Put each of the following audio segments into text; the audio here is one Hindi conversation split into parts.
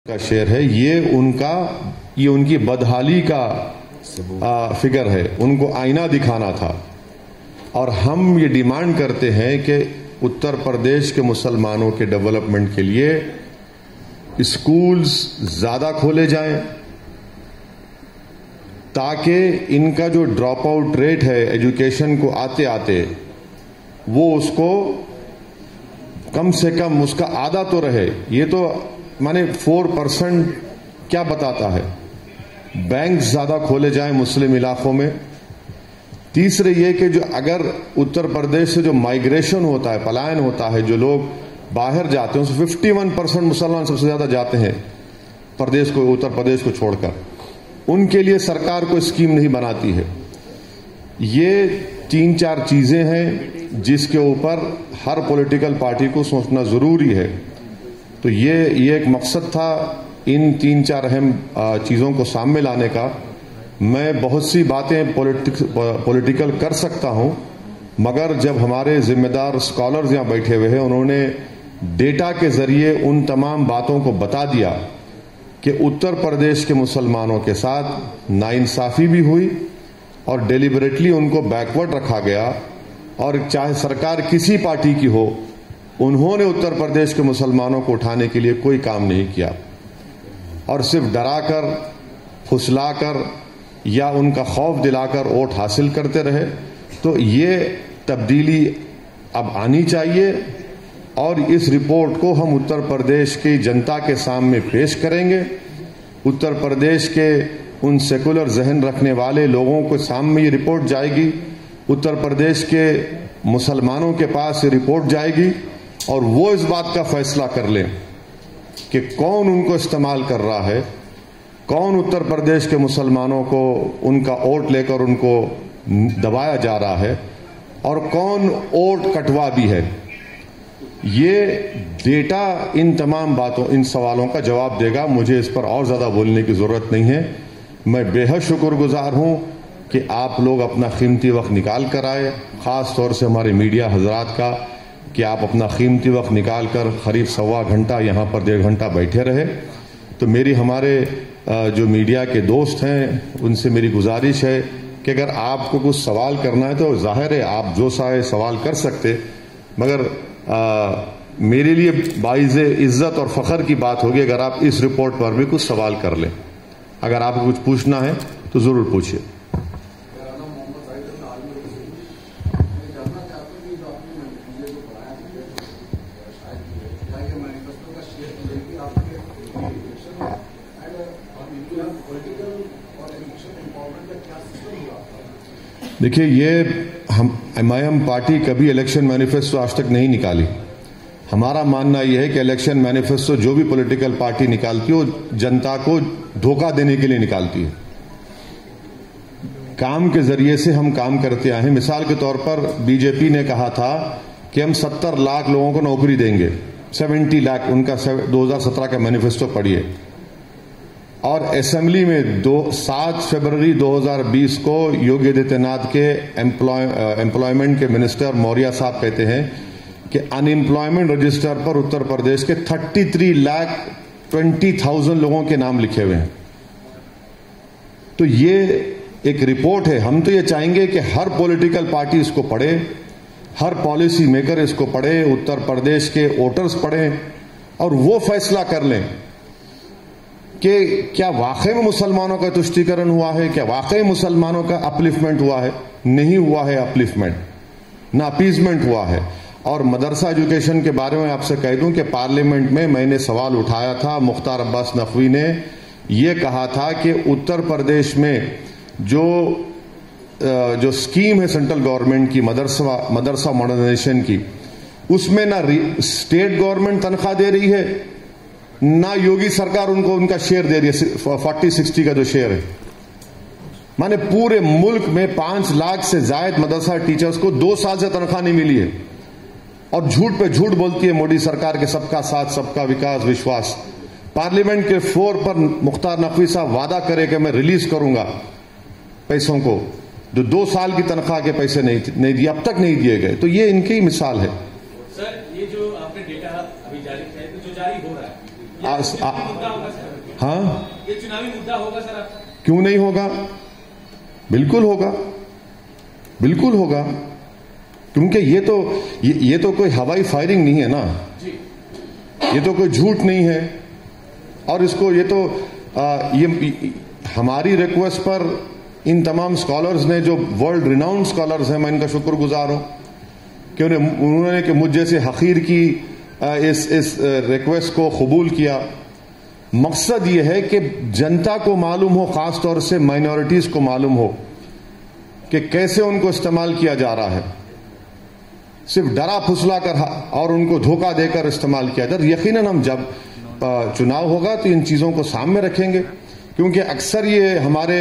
का शेयर है, ये उनकी बदहाली का फिगर है। उनको आईना दिखाना था। और हम ये डिमांड करते हैं कि उत्तर प्रदेश के मुसलमानों के डेवलपमेंट के लिए स्कूल्स ज्यादा खोले जाएं, ताकि इनका जो ड्रॉप आउट रेट है एजुकेशन को आते आते वो उसको कम से कम उसका आधा तो रहे। ये तो माने 4% क्या बताता है। बैंक ज्यादा खोले जाएं मुस्लिम इलाकों में। तीसरे ये कि जो अगर उत्तर प्रदेश से जो माइग्रेशन होता है, पलायन होता है, जो लोग बाहर जाते हैं, उसमें 51% मुसलमान सबसे ज्यादा जाते हैं उत्तर प्रदेश को छोड़कर। उनके लिए सरकार कोई स्कीम नहीं बनाती है। ये 3-4 चीजें हैं जिसके ऊपर हर पॉलिटिकल पार्टी को सोचना जरूरी है। तो ये एक मकसद था इन 3-4 अहम चीजों को सामने लाने का। मैं बहुत सी बातें पॉलिटिकल कर सकता हूं, मगर जब हमारे जिम्मेदार स्कॉलर्स यहां बैठे हुए हैं, उन्होंने डेटा के जरिए उन तमाम बातों को बता दिया कि उत्तर प्रदेश के मुसलमानों के साथ नाइंसाफी भी हुई और डेलिबरेटली उनको बैकवर्ड रखा गया। और चाहे सरकार किसी पार्टी की हो, उन्होंने उत्तर प्रदेश के मुसलमानों को उठाने के लिए कोई काम नहीं किया और सिर्फ डराकर, फुसलाकर या उनका खौफ दिलाकर वोट हासिल करते रहे। तो ये तब्दीली अब आनी चाहिए और इस रिपोर्ट को हम उत्तर प्रदेश की जनता के सामने पेश करेंगे। उत्तर प्रदेश के उन सेकुलर जहन रखने वाले लोगों के सामने ये रिपोर्ट जाएगी। उत्तर प्रदेश के मुसलमानों के पास ये रिपोर्ट जाएगी और वो इस बात का फैसला कर लें कि कौन उनको इस्तेमाल कर रहा है, कौन उत्तर प्रदेश के मुसलमानों को उनका वोट लेकर उनको दबाया जा रहा है और कौन वोट कटवा भी है। ये डेटा इन तमाम बातों, इन सवालों का जवाब देगा। मुझे इस पर और ज्यादा बोलने की जरूरत नहीं है। मैं बेहद शुक्रगुजार हूं कि आप लोग अपना कीमती वक्त निकाल कर आए, खास तौर से हमारे मीडिया हजरात का, कि आप अपना कीमती वक्त निकाल कर करीब 1.25 घंटा यहाँ पर 1.5 घंटा बैठे रहे। तो मेरी हमारे जो मीडिया के दोस्त हैं उनसे मेरी गुजारिश है कि अगर आपको कुछ सवाल करना है तो जाहिर है आप जो चाहे सवाल कर सकते, मगर मेरे लिए बाइज़े इज्जत और फख्र की बात होगी अगर आप इस रिपोर्ट पर भी कुछ सवाल कर लें। अगर आपको कुछ पूछना है तो जरूर पूछिए। देखिए, ये हम MIM पार्टी कभी इलेक्शन मैनिफेस्टो आज तक नहीं निकाली। हमारा मानना यह है कि इलेक्शन मैनिफेस्टो जो भी पॉलिटिकल पार्टी निकालती है वो जनता को धोखा देने के लिए निकालती है। काम के जरिए से हम काम करते आए हैं। मिसाल के तौर पर बीजेपी ने कहा था कि हम 70 लाख लोगों को नौकरी देंगे, 70 लाख उनका 2017 का मैनिफेस्टो पढ़िए। और असेंबली में 7 फरवरी 2020 को योगी आदित्यनाथ के एम्प्लॉयमेंट के मिनिस्टर मौर्य साहब कहते हैं कि अनएम्प्लॉयमेंट रजिस्टर पर उत्तर प्रदेश के 33,20,000 लोगों के नाम लिखे हुए हैं। तो ये एक रिपोर्ट है। हम तो ये चाहेंगे कि हर पॉलिटिकल पार्टी इसको पढ़े, हर पॉलिसी मेकर इसको पढ़े, उत्तर प्रदेश के वोटर्स पढ़ें और वो फैसला कर लें कि क्या वाकई में मुसलमानों का तुष्टीकरण हुआ है, क्या वाकई मुसलमानों का अपलिफ्टमेंट हुआ है। नहीं हुआ है अपलिफ्टमेंट, ना अपीजमेंट हुआ है। और मदरसा एजुकेशन के बारे में आपसे कह दूं कि पार्लियामेंट में मैंने सवाल उठाया था। मुख्तार अब्बास नकवी ने यह कहा था कि उत्तर प्रदेश में जो स्कीम है सेंट्रल गवर्नमेंट की मदरसा मॉडर्नाइजेशन की, उसमें ना स्टेट गवर्नमेंट तनख्वाह दे रही है, ना योगी सरकार उनको उनका शेयर दे रही है। 40-60 का जो शेयर है, माने पूरे मुल्क में 5 लाख से ज्यादा मदरसा टीचर्स को 2 साल से तनख्वाह नहीं मिली है। और झूठ पे झूठ बोलती है मोदी सरकार के सबका साथ सबका विकास विश्वास। पार्लियामेंट के फ्लोर पर मुख्तार नकवी साहब वादा करे कि मैं रिलीज करूंगा पैसों को, जो 2 साल की तनख्वाह के पैसे नहीं दिए, अब तक नहीं दिए गए। तो ये इनकी मिसाल है। सर, ये जो आपने डेटा अभी जारी किया है, तो जो जारी हो रहा है हाँ, ये चुनावी मुद्दा होगा सर आपका? क्यों नहीं होगा? बिल्कुल होगा, बिल्कुल होगा, क्योंकि ये तो कोई हवाई फायरिंग नहीं है ना, ये तो कोई झूठ नहीं है। और इसको ये हमारी रिक्वेस्ट पर इन तमाम स्कॉलर्स ने, जो वर्ल्ड रिनाउंड स्कॉलर्स हैं, मैं इनका शुक्रगुजार हूं कि उन्होंने कि मुझ जैसे हकीर की इस रिक्वेस्ट को कबूल किया। मकसद ये है कि जनता को मालूम हो, खास तौर से माइनॉरिटीज को मालूम हो कि कैसे उनको इस्तेमाल किया जा रहा है, सिर्फ डरा फुसला कर और उनको धोखा देकर इस्तेमाल किया जाए। यकीनन हम जब चुनाव होगा तो इन चीजों को सामने रखेंगे, क्योंकि अक्सर ये हमारे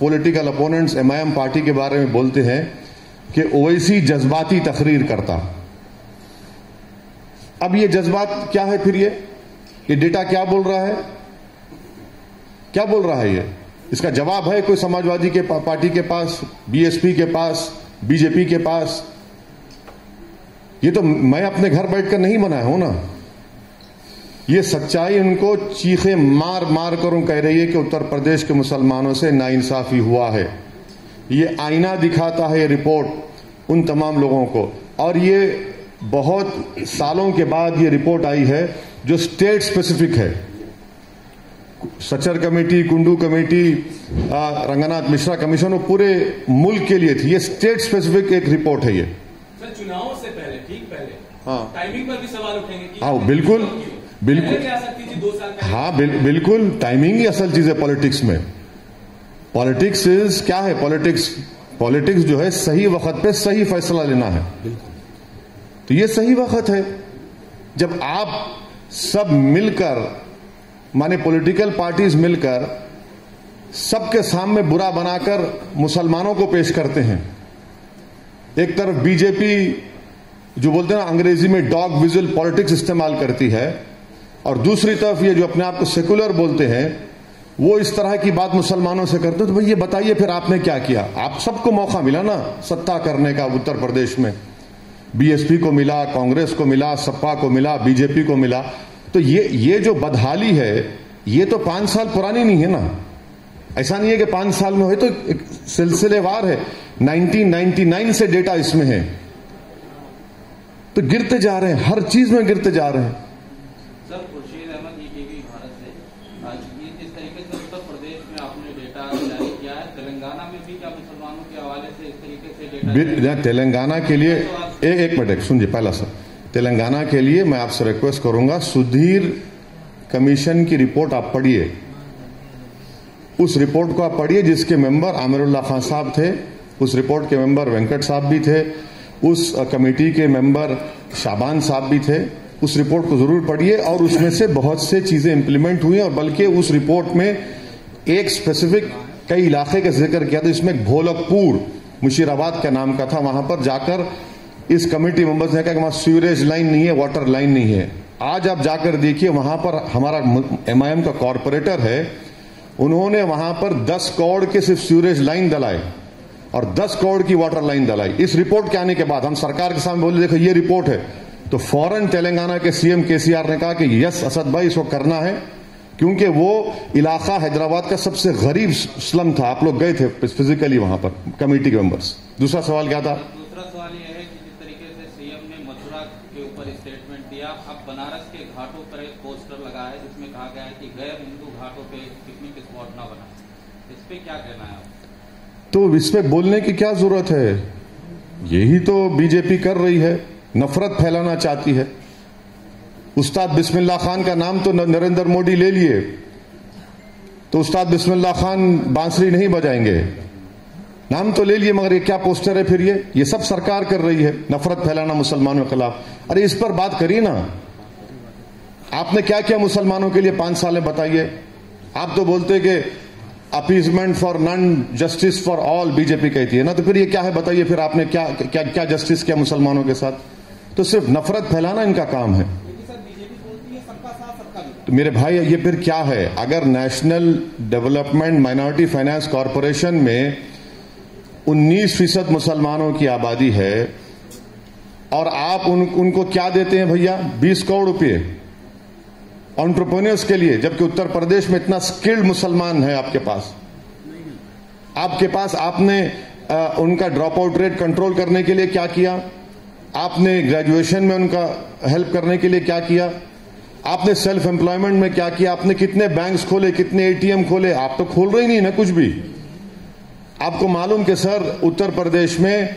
पॉलिटिकल अपोनेंट्स एमआईएम पार्टी के बारे में बोलते हैं कि ओवैसी जज्बाती तकरीर करता। अब ये जज्बात क्या है? फिर ये डेटा क्या बोल रहा है? क्या बोल रहा है ये? इसका जवाब है कोई समाजवादी के पार्टी के पास, बीएसपी के पास, बीजेपी के पास? ये तो मैं अपने घर बैठकर नहीं बनाया हूं ना, ये सच्चाई उनको चीखे मार मार कर कह रही है कि उत्तर प्रदेश के मुसलमानों से नाइंसाफी हुआ है। ये आईना दिखाता है ये रिपोर्ट उन तमाम लोगों को, और ये बहुत सालों के बाद ये रिपोर्ट आई है जो स्टेट स्पेसिफिक है। Sachar committee, Kundu committee, Ranganath Mishra commission, वो पूरे मुल्क के लिए थी। ये स्टेट स्पेसिफिक एक रिपोर्ट है ये। सर चुनाव से पहले, ठीक पहले, हाँ, टाइमिंग पर भी सवाल उठेंगे कि हाँ बिल्कुल बिल्कुल, क्या सकती थी 2 साल पहले? हाँ बिल्कुल, टाइमिंग ही असल चीज है पॉलिटिक्स में। पॉलिटिक्स इज क्या है? पॉलिटिक्स जो है सही वक्त पे सही फैसला लेना है। तो ये सही वक्त है जब आप सब मिलकर, माने पॉलिटिकल पार्टीज मिलकर, सबके सामने बुरा बनाकर मुसलमानों को पेश करते हैं। एक तरफ बीजेपी जो बोलते हैं ना अंग्रेजी में डॉग विजुअल पॉलिटिक्स इस्तेमाल करती है, और दूसरी तरफ ये जो अपने आप को सेकुलर बोलते हैं वो इस तरह की बात मुसलमानों से करते हैं। तो भाई ये बताइए फिर आपने क्या किया? आप सबको मौका मिला ना सत्ता करने का उत्तर प्रदेश में, बीएसपी को मिला, कांग्रेस को मिला, सपा को मिला, बीजेपी को मिला। तो ये जो बदहाली है ये तो 5 साल पुरानी नहीं है ना। ऐसा नहीं है कि 5 साल में हो, तो एक सिलसिलेवार है। 1999 से डेटा इसमें है। तो गिरते जा रहे हैं, हर चीज में गिरते जा रहे हैं। सर खुर्शीद अहमद, ईटीवी भारत से, इस तरीके से उत्तर प्रदेश में आपने डेटा जारी किया है, तेलंगाना में भी क्या मुसलमानों के हवाले से इस तरीके से डेटा? तेलंगाना के लिए एक मिनट सुनिए। पहला सर, तेलंगाना के लिए मैं आपसे रिक्वेस्ट करूंगा, सुधीर कमीशन की रिपोर्ट आप पढ़िए। उस रिपोर्ट को आप पढ़िए जिसके मेंबर आमिरुल्लाह खान साहब थे, उस रिपोर्ट के मेंबर वेंकट साहब भी थे, उस कमेटी के मेंबर शाबान साहब भी थे। उस रिपोर्ट को जरूर पढ़िए, और उसमें से बहुत से चीजें इंप्लीमेंट हुई, और बल्कि उस रिपोर्ट में एक स्पेसिफिक कई इलाके का जिक्र किया था। इसमें भोलकपुर मुशीराबाद का नाम का था। वहां पर जाकर इस कमेटी मेंबर्स ने कहा कि वहां सीवरेज लाइन नहीं है, वाटर लाइन नहीं है। आज आप जाकर देखिए, वहां पर हमारा एमआईएम का कॉरपोरेटर है, उन्होंने वहां पर 10 करोड़ के सिर्फ सीवरेज लाइन डलाए और 10 करोड़ की वाटर लाइन डलाई। इस रिपोर्ट के आने के बाद हम सरकार के सामने बोले देखो ये रिपोर्ट है, तो फौरन तेलंगाना के सीएम केसीआर ने कहा कि यस असद भाई इसको करना है, क्योंकि वो इलाका हैदराबाद का सबसे गरीब स्लम था। आप लोग गए थे फिजिकली वहां पर, कमेटी के मेंबर्स। दूसरा सवाल क्या था? दूसरा सवाल यह है कि जिस तरीके से सीएम ने मथुरा के ऊपर स्टेटमेंट दिया, अब बनारस के घाटों पर एक पोस्टर लगा है जिसमें कहा गया है कि गैर हिंदू घाटों पे पिकनिक स्पॉट न बना। इस पे क्या कहना है आप? तो इस पे बोलने की क्या जरूरत है? यही तो बीजेपी कर रही है, नफरत फैलाना चाहती है। उस्ताद बिस्मिल्लाह खान का नाम तो नरेंद्र मोदी ले लिए, तो उस्ताद बिस्मिल्लाह खान बांसुरी नहीं बजाएंगे, नाम तो ले लिए, मगर ये क्या पोस्टर है फिर? ये सब सरकार कर रही है, नफरत फैलाना मुसलमानों के खिलाफ। अरे इस पर बात करिए ना, आपने क्या किया मुसलमानों के लिए 5 साल में बताइए। आप तो बोलते कि appeasement for none, justice for all BJP कहती है ना, तो फिर ये क्या है बताइए? फिर आपने क्या क्या क्या जस्टिस किया मुसलमानों के साथ? तो सिर्फ नफरत फैलाना इनका काम है। तो मेरे भाई ये फिर क्या है? अगर national development minority finance corporation में 19% मुसलमानों की आबादी है, और आप उनको क्या देते हैं भैया? 20 करोड़ रुपए। एंटरप्रेन्योर्स के लिए, जबकि उत्तर प्रदेश में इतना स्किल्ड मुसलमान है आपके पास। आपने उनका ड्रॉप आउट रेट कंट्रोल करने के लिए क्या किया? आपने ग्रेजुएशन में उनका हेल्प करने के लिए क्या किया? आपने सेल्फ एम्प्लॉयमेंट में क्या किया? आपने कितने बैंक्स खोले, कितने एटीएम खोले? आप तो खोल रहे ही नहीं ना कुछ भी। आपको मालूम कि सर उत्तर प्रदेश में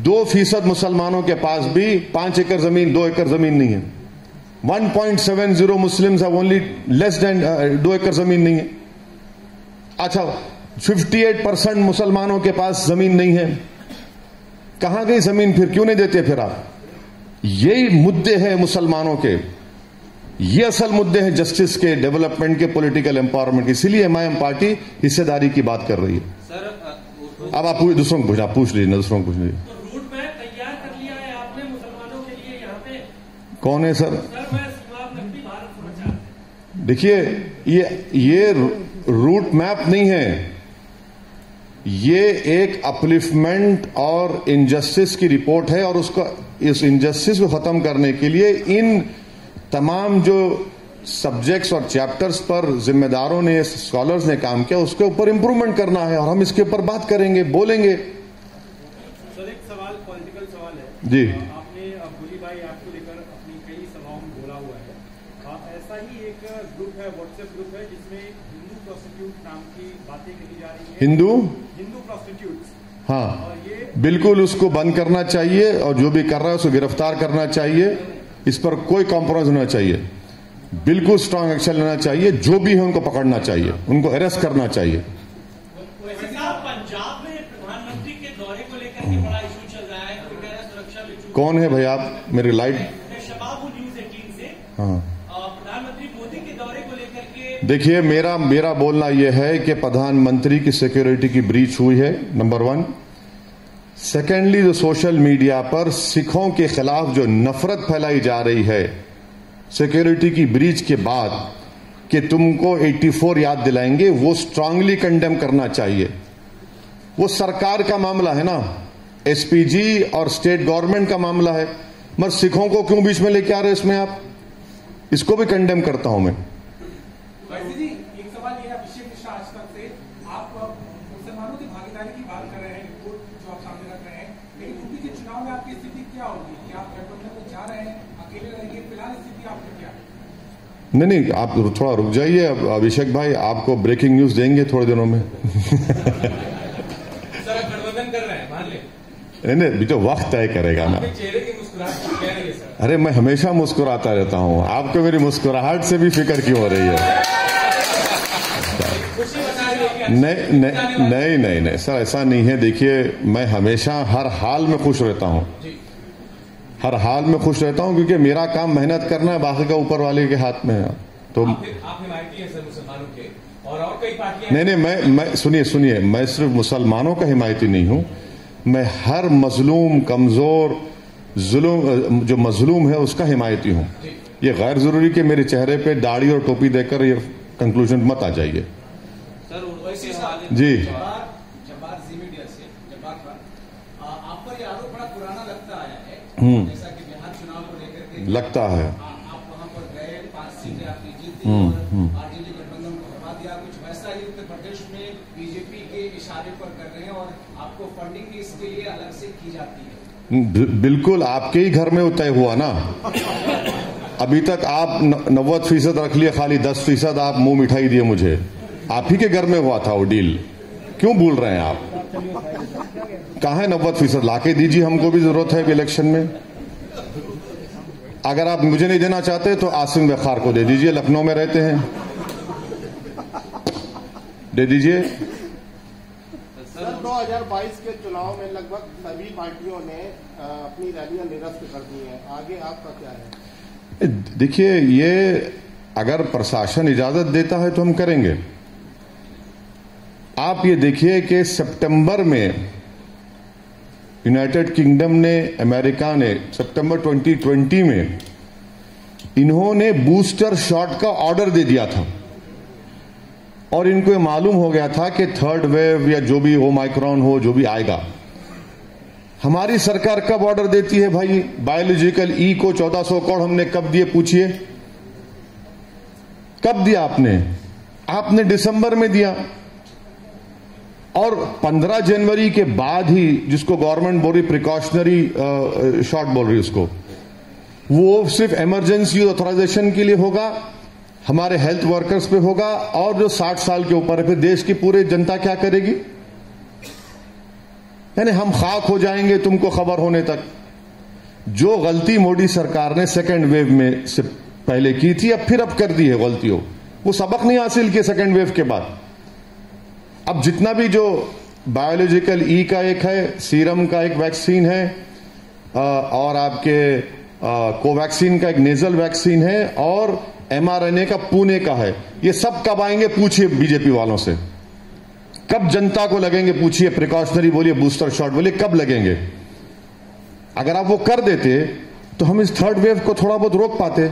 2% मुसलमानों के पास भी 5 एकड़ जमीन, 2 एकड़ जमीन नहीं है। 1.70 Muslims have only less than 2 एकड़ जमीन नहीं है। अच्छा, 58% मुसलमानों के पास जमीन नहीं है। कहां गई जमीन फिर? क्यों नहीं देते फिर आप? यही मुद्दे हैं मुसलमानों के, ये असल मुद्दे हैं जस्टिस के, डेवलपमेंट के, पॉलिटिकल एम्पावरमेंट के। इसीलिए एमआईएम पार्टी हिस्सेदारी की बात कर रही है। सर अब आप दूसरों को पूछा, पूछ लीजिए, दूसरों को पूछ लीजिए। तो रूट मैप तैयार कर लिया है आपने मुसलमानों के लिए यहाँ पे? कौन है सर? सर मैं शिवाब नकवी, भारत समाचार। देखिए, ये रूट मैप नहीं है, ये एक अपलिफ्टमेंट और इनजस्टिस की रिपोर्ट है। और उसका, इस इनजस्टिस को खत्म करने के लिए इन तमाम जो सब्जेक्ट्स और चैप्टर्स पर जिम्मेदारों ने, स्कॉलर्स ने काम किया, उसके ऊपर इंप्रूवमेंट करना है और हम इसके ऊपर बात करेंगे, बोलेंगे। सर एक सवाल, पॉलिटिकल सवाल है जी। आपने गोली बाई ऐप को लेकर अपनी कई सभाओं में बोला हुआ है। ऐसा ही एक ग्रुप है, व्हाट्सएप ग्रुप है, जिसमें हिंदू प्रोस्टिट्यूट नाम की बातें कही जा रही है। हिंदू प्रोस्टिट्यूट्स, हाँ, बिल्कुल उसको बंद करना चाहिए और जो भी कर रहा है उसको गिरफ्तार करना चाहिए। इस पर कोई कॉम्प्रोमाइज होना चाहिए, बिल्कुल स्ट्रांग एक्शन लेना चाहिए। जो भी है उनको पकड़ना चाहिए, उनको अरेस्ट करना चाहिए। पंजाब में प्रधानमंत्री के दौरे को लेकर के बड़ा इशू चल रहा है, सुरक्षा। कौन है भाई आप? मेरी लाइट शबाब न्यूज़ 18 से। हाँ, प्रधानमंत्री मोदी के दौरे को लेकर के देखिए, मेरा बोलना यह है कि प्रधानमंत्री की सिक्योरिटी की ब्रीच हुई है, नंबर 1। सेकेंडली, जो सोशल मीडिया पर सिखों के खिलाफ जो नफरत फैलाई जा रही है सिक्योरिटी की ब्रीच के बाद, कि तुमको 84 याद दिलाएंगे, वो स्ट्रांगली कंडेम करना चाहिए। वो सरकार का मामला है ना, एसपीजी और स्टेट गवर्नमेंट का मामला है, मगर सिखों को क्यों बीच में लेके आ रहे हैं इसमें आप? इसको भी कंडेम करता हूं मैं। जी, एक सवाल ये है, अभिषेक मिश्रा आज तक से आप मुसलमानों की भागीदारी की बात कर रहे हैं, रिपोर्ट जो आप सामने रख रहे हैं, लेकिन यूपी के चुनाव में आपकी स्थिति क्या होगी? क्या आप गठबंधन में जा रहे हैं, अकेले रहेंगे? फिलहाल स्थिति आपकी क्या है? नहीं, आप थोड़ा रुक जाइए। अब अभिषेक भाई आपको ब्रेकिंग न्यूज देंगे थोड़े दिनों में। सर आप गठबंधन कर रहे हैं, मान ले। नहीं, भी तो वक्त तय करेगा ना। चेहरे की मुस्कुराहट क्या है सर? अरे मैं हमेशा मुस्कुराता रहता हूं, आपको मेरी मुस्कुराहट से भी फिक्र क्यों हो रही है? नहीं सर, ऐसा नहीं है। देखिए, मैं हमेशा हर हाल में खुश रहता हूं, हर हाल में खुश रहता हूं, क्योंकि मेरा काम मेहनत करना है, बाकी का ऊपर वाले के हाथ में है। तो आप हिमायती हैं सर मुसलमानों के, और कई पार्टियां। नहीं, मैं सुनिए, मैं सिर्फ मुसलमानों का हिमायती नहीं हूं, मैं हर मजलूम, कमजोर, जो मजलूम है उसका हिमायती हूं। ये गैर जरूरी कि मेरे चेहरे पे दाढ़ी और टोपी देकर ये कंक्लूजन मत आ जाइए। सर जी, जब्बार जी मीडिया से, जब्बार खान, आप पर ये आरोप बड़ा पुराना लगता आया है, जैसा कि बिहार चुनाव को लेकर के लगता है। आप वहां पर गए, 5 सीटें आपकी जीती और आरजेडी गठबंधन को हटा दिया। कुछ वैसा ही उत्तर प्रदेश में बीजेपी के इशारे पर कर रहे हैं और आपको फंडिंग इसके लिए अलग से की जाती है। बिल्कुल आपके ही घर में तय हुआ ना। अभी तक आप 90% रख लिए, खाली 10% आप मुंह मिठाई दिए मुझे। आप ही के घर में हुआ था वो डील, क्यों भूल रहे हैं आप? कहां है 90%? लाके दीजिए, हमको भी जरूरत है इलेक्शन में। अगर आप मुझे नहीं देना चाहते तो आसिम वखार को दे दीजिए, लखनऊ में रहते हैं, दे दीजिए। सर 2022 के चुनाव में लगभग सभी पार्टियों ने अपनी रैलियां निरस्त कर दी हैं, आगे आपका क्या है? देखिए, ये अगर प्रशासन इजाजत देता है तो हम करेंगे। आप ये देखिए कि सितंबर में यूनाइटेड किंगडम ने, अमेरिका ने सितंबर 2020 में इन्होंने बूस्टर शॉट का ऑर्डर दे दिया था, और इनको ये मालूम हो गया था कि थर्ड वेव या जो भी ओमाइक्रॉन हो, जो भी आएगा। हमारी सरकार कब ऑर्डर देती है भाई? बायोलॉजिकल ई को 1400 करोड़ हमने कब दिए, पूछिए। कब दिया आपने दिसंबर में दिया, और 15 जनवरी के बाद ही, जिसको गवर्नमेंट बोल रही प्रिकॉशनरी शॉट बोल रही उसको, वो सिर्फ इमरजेंसी ऑथराइजेशन के लिए होगा, हमारे हेल्थ वर्कर्स पे होगा, और जो 60 साल के ऊपर है फिर देश की पूरी जनता क्या करेगी? यानी हम खाक हो जाएंगे तुमको खबर होने तक। जो गलती मोदी सरकार ने सेकेंड वेव में से पहले की थी, अब कर दी है गलतियों, वो सबक नहीं हासिल किए सेकेंड वेव के बाद। अब जितना भी जो बायोलॉजिकल ई का एक है, सीरम का एक वैक्सीन है, और आपके कोवैक्सीन का एक नेजल वैक्सीन है, और mRNA का पुणे का है, ये सब कब आएंगे पूछिए बीजेपी वालों से। कब जनता को लगेंगे पूछिए, प्रिकॉशनरी बोलिए, बूस्टर शॉट बोलिए, कब लगेंगे? अगर आप वो कर देते तो हम इस थर्ड वेव को थोड़ा बहुत रोक पाते।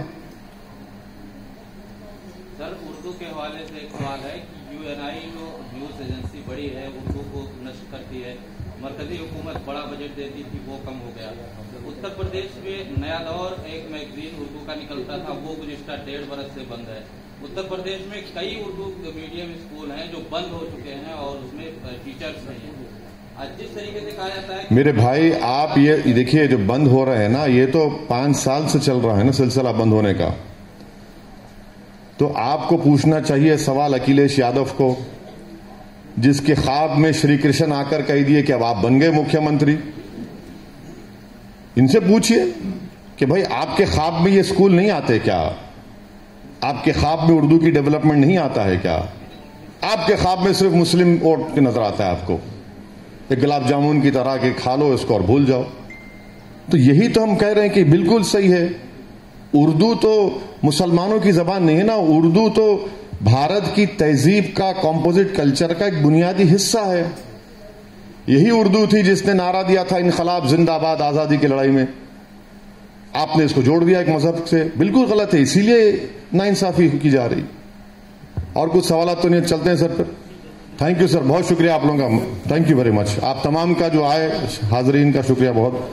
सर, उर्दू के हवाले से एक सवाल है कि यूएनआई जो न्यूज एजेंसी बड़ी है, उर्दू को नष्ट करती है, मरकजी हुकूमत बड़ा बजट देती थी, वो कम हो गया। उत्तर प्रदेश में नया दौर एक मैगजीन उर्दू का निकलता था, वो गुज़िश्ता 1.5 बरस से बंद है। उत्तर प्रदेश में कई उर्दू मीडियम स्कूल हैं जो बंद हो चुके हैं और उसमें टीचर्स नहीं हैं। आज जिस तरीके से कहा जाता है, मेरे भाई आप ये देखिए, जो बंद हो रहे हैं ना, ये तो 5 साल से चल रहा है ना सिलसिला बंद होने का। तो आपको पूछना चाहिए सवाल अखिलेश यादव को, जिसके ख्वाब में श्री कृष्ण आकर कह दिए कि अब आप बन गए मुख्यमंत्री। इनसे पूछिए कि भाई आपके ख्वाब में ये स्कूल नहीं आते क्या? आपके ख्वाब में उर्दू की डेवलपमेंट नहीं आता है क्या? आपके ख्वाब में सिर्फ मुस्लिम वोट नजर आता है आपको, एक गुलाब जामुन की तरह के खा लो इसको और भूल जाओ। तो यही तो हम कह रहे हैं कि बिल्कुल सही है। उर्दू तो मुसलमानों की जबान नहीं है ना, उर्दू तो भारत की तहजीब का, कॉम्पोजिट कल्चर का एक बुनियादी हिस्सा है। यही उर्दू थी जिसने नारा दिया था इनकलाब जिंदाबाद आजादी की लड़ाई में। आपने इसको जोड़ दिया एक मजहब से, बिल्कुल गलत है, इसीलिए नाइंसाफी की जा रही। और कुछ सवाल तो नहीं, चलते हैं सर पर। थैंक यू सर, बहुत शुक्रिया आप लोगों का, थैंक यू वेरी मच। आप तमाम का जो आए हाजरीन का शुक्रिया बहुत।